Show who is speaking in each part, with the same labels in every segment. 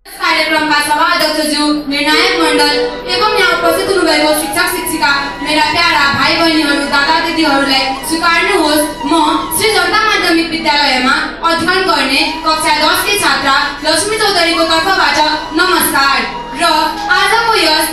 Speaker 1: कार्यक्रमका सभाध्यक्षज्यू, निर्णायक मण्डल एवं यहाँ उपस्थित हुनुभएको शिक्षक शिक्षिका, मेरा प्यारा भाइ बहिनीहरू, दादा दिदीहरूलाई स्वीकार्नुहोस्, म श्री जनता माध्यमिक विद्यालयमा अध्ययन गर्ने कक्षा 10 की छात्रा लक्ष्मी चौधरीको तर्फबाट नमस्कार। र आजको यस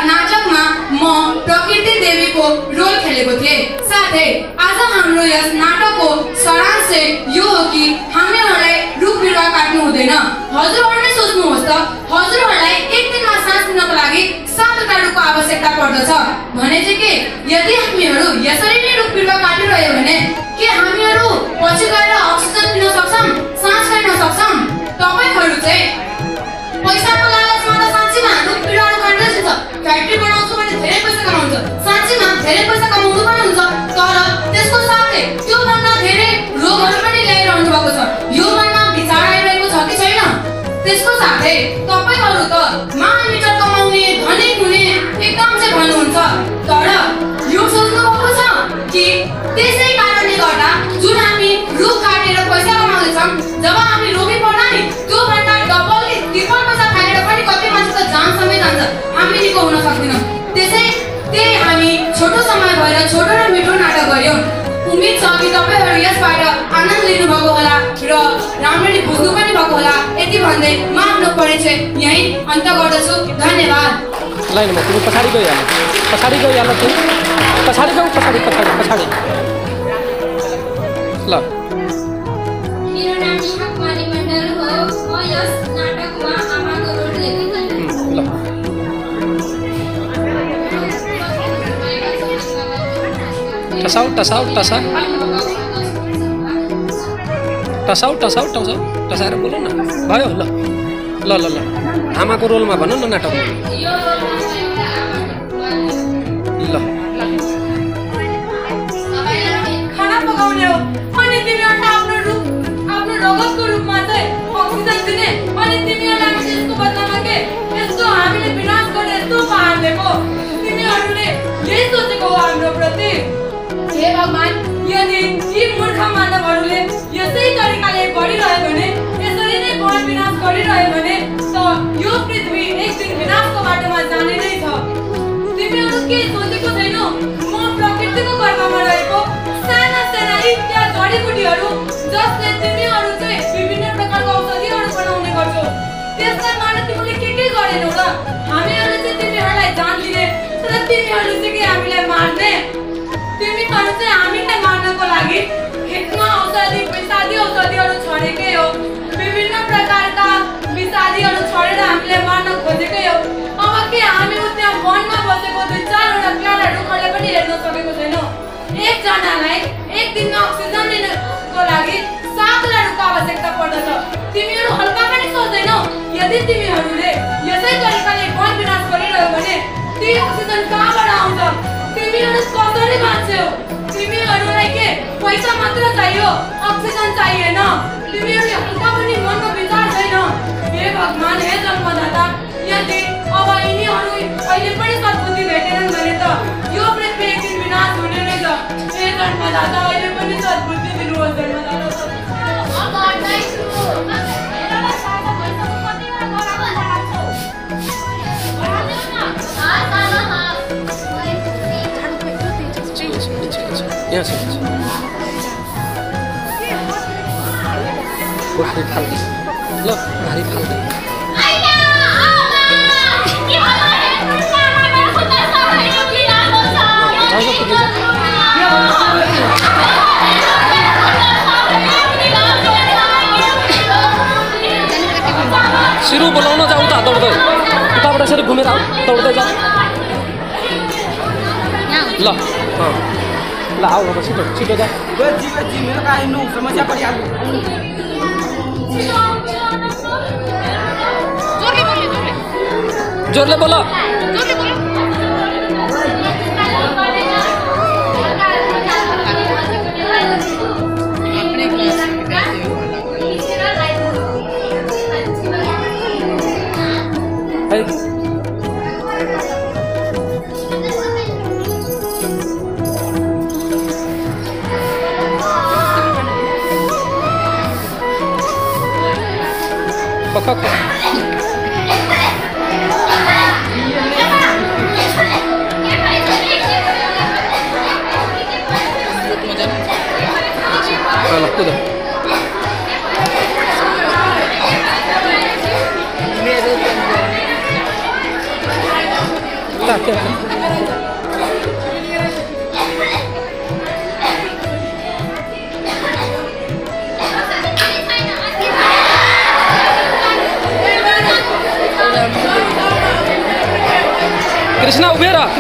Speaker 1: नाटकमा म प्रकृति देवीको रोल खेलेको थिएँ। साथै आज हाम्रो यस नाटकको सारांश यो हो कि हामीहरूलाई रुख बिरुवा काट्नु हुँदैन। हजुरहरूले सोच्नुहोस् त, हजुरहरूलाई एक दिनमा सास लिनको लागि 7वटा रुखको आवश्यकता पर्दछ भने चाहिँ के यदि हामीहरू यसरी नै रुख बिरुवा काटिरह्यो भने के हामीहरू पछि गएर अक्सिजन लिन सक्छौँ, सास फेर्न सक्छौँ? तपाईहरु चाहिँ पैसाको लालचमा त साँच्चीमा रुख बिरुवा काट्दै हुन्छ, फ्याक्ट्री बनाउँछु भने धेरै पैसा कमाउँछ, साँच्चीमा धेरै पैसा कमाउनु पनि हुन्छ, तर त्यसको साथै त्यो भन्दा धेरै रोगहरू पनि ल्याइरहनु भएको छ। यो भन्दा विचार आइरहेको छ कि छैन? त्यसको साथै तपाईहरु त महान मिटर कमाउने धनी हुने एकदम चाहिँ भन्नुहुन्छ, तर यो सोच्नु भएको छ कि त्यसै कारणले गर्दा जुन हामी रुख काटेर पैसा कमाउँदैछौँ, जब हामी रोगी पर्दा नि त्यो भन्दा डबल ट्रिपल पैसा खाएर पनि कति मान्छे त जान समेत जान्छ, हामी निको हुन सक्दैनौँ। त्यही हामी छोटो समय भएर छोटो र मिठो नाटक गर्यौं। उम्मीद छ कि तपाईहरु यसबाट आनन्द लिनुभएको होला र राम्ररी बुझ्नु पनि भएको होला। यति भन्दै म आफ्नो परिचय यही अन्त गर्दछु। धन्यवाद।
Speaker 2: लाइनमा तिमी पछाडि गइहाल तिमी पछाडि जाऊ पछाडि ल।
Speaker 1: मेरो नाम शिखा कुमारी मण्डल हो। म यस नाटकमा आमाको रोल लिएकी छु। ल
Speaker 2: टसाएर बोल न। भयो ल ल ल ल आमाको रोलमा भन न नाटक। ल
Speaker 1: खाना पकाउने हो अनि तिमीहरुले आफ्नो रगतको रूपमा चाहिँ अक्सिजन दिने अनि तिमीहरुलाई त्यसको बदलामा के यस्तो हामीले विनाश गर्ने यस्तो पार दिएको तिमीहरुले यही सोचेको हो हाम्रो प्रति। हे भगवान, यदि यी मूर्ख मानवहरूले यसै तरिकाले बढिरह्यो भने, यसरी नै वन विनाश गरिरह्यो भने त यो पृथ्वी एक दिन विनाशको बाटोमा जाने नै छ। तिमीहरू के सोचेको छैनौ? म प्रकृतिको गर्भमा रहेको साना यी त्यहाँ जडीबुटीहरू जसले तिमीहरू चाहिँ विभिन्न प्रकारको औषधिहरू बनाउने गर्छौ, त्यसलाई मार्न तिमीले के गरेनौ र? हामीहरूले चाहिँ तिमीहरूलाई जान लिने, तर तिमीहरू चाहिँ के हामीलाई मार्ने? तिमीहरू चाहिँ हामीलाई मार्नको लागि खेतमा विषादी औषधिहरू छरेकै हो, विभिन्न प्रकारका विषादीहरू छरेर हामीले मार्न खोजेकै हो। अब के हामी त्यहाँ वनमा बसेको 2-4वटा प्यारा रुखहरूले पनि हेर्न सकेको छैनौँ? एकजनालाई एक दिनमा अक्सिजन लिनको लागि 7वटा रुखको आवश्यकता पर्दछ। तिमीहरू हल्का पनि सोच्दैनौ? यदि तिमीहरूले यसै तरिकाले वन विनाश गरिरह्यो भने ती अक्सिजन कहाँबाट आउँछ? तिमीहरू कसरी बाँच्छौ? तिमीहरूलाई के पैसा मात्र चाहियो, अक्सिजन चाहिएन? तिमीहरूले हल्का पनि मनमा विचार छैन? हे भगवान, हे जन्मदाता, यदि अब यिनीहरू अहिले पनि सद्बुद्धि भेटेनन् भने त यो पृथ्वी एक दिन विनाश हुने नै छ। हे जन्मदाता, अहिले पनि सद्बुद्धि दिनुहोस् जन्मदाता।
Speaker 2: यहाँ छ भारी फाल्दै ल, भारी फाल्दै सिरु बोलाउन जाऊ त दौड्दै, उताबाट यसरी घुमेर आऊ, दौड्दै जाऊ ल। ल आऊ अब छिटो जा।
Speaker 3: मेरो गाडी नो समस्या परिहाल्यो।
Speaker 2: जोरले बोल।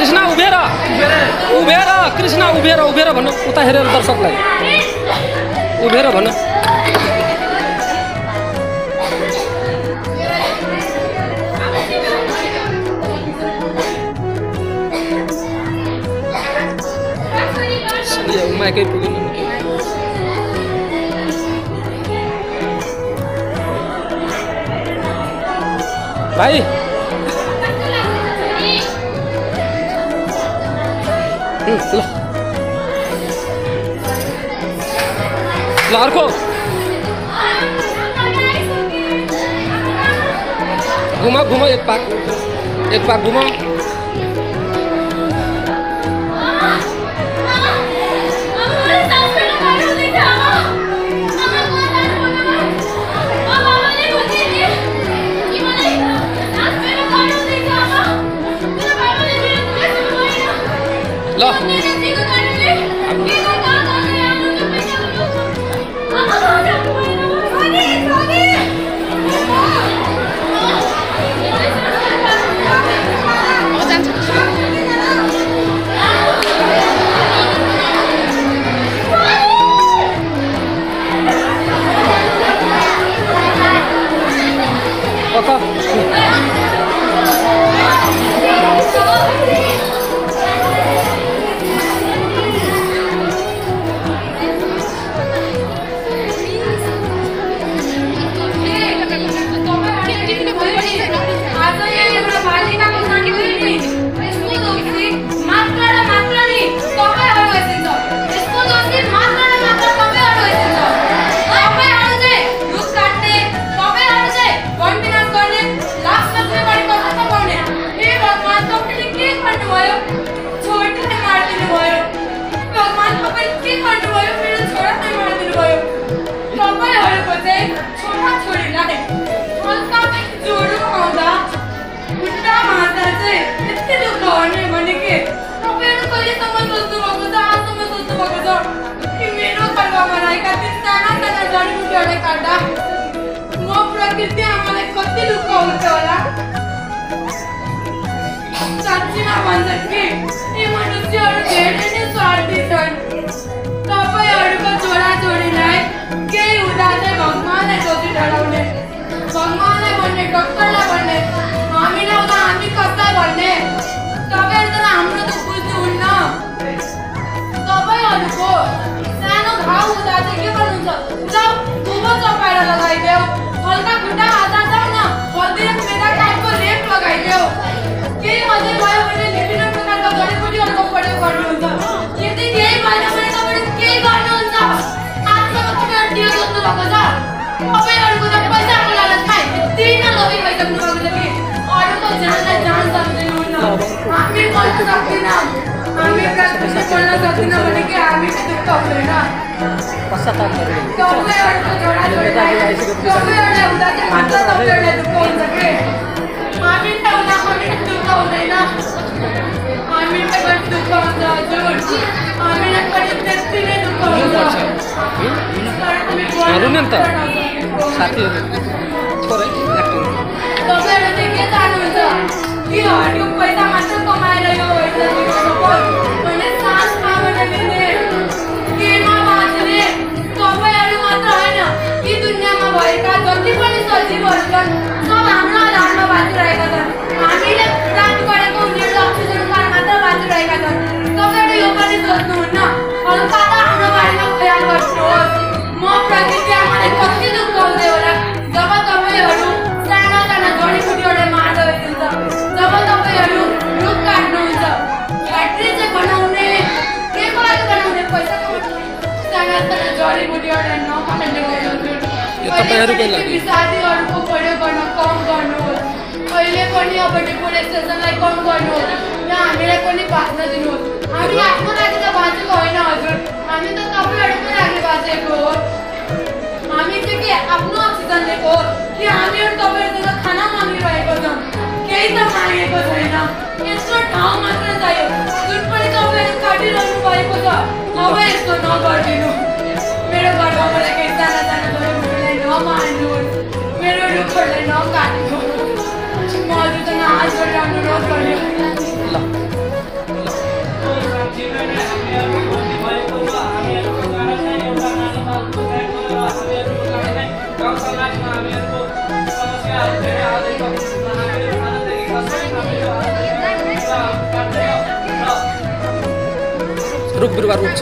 Speaker 2: कृष्ण उभेर कृष्ण उभेर भन्नु उता हेरेर दर्शकलाई उभेर भन्नु माइकै पुगेन भाइ ल अर्को घुमा एक पाक घुमा
Speaker 1: जड़ी बुटी और नौ पकड़ने गए
Speaker 2: तपाईँहरूकै लागि
Speaker 1: साथीहरूको प्रयोग गर्न कम गर्नुहोस् अहिले पनि अब डिफोरेस्टेसनलाई कम गर्नुहोस् र हामीलाई पनि बाँच्न दिनुहोस् हामी आफ्नो लागि त बाँचेको होइन हजुर हामी त तपाईँहरूको लागि बाँचेको हो हामी चाहिँ के आफ्नो अक्सिजन लिएको हो कि हामीहरू तपाईँहरूसँग खाना मागिरहेको छौँ केही त मागेको छैन यस्तो ठाउँ मात्र चाहियो जुन पनि तपाईँहरू काटिरहनु भएको छ अब यस्तो नगरिदिनु मेरो घरमा मलाई केही साना साना रुखहरूलाई नमार्नुहोस् मेरो रुखहरूलाई नकाट्नुहोस् म हजुरसँग हात जोडेर अनुरोध गर्छु
Speaker 2: रुख बिरुवा रोप्छ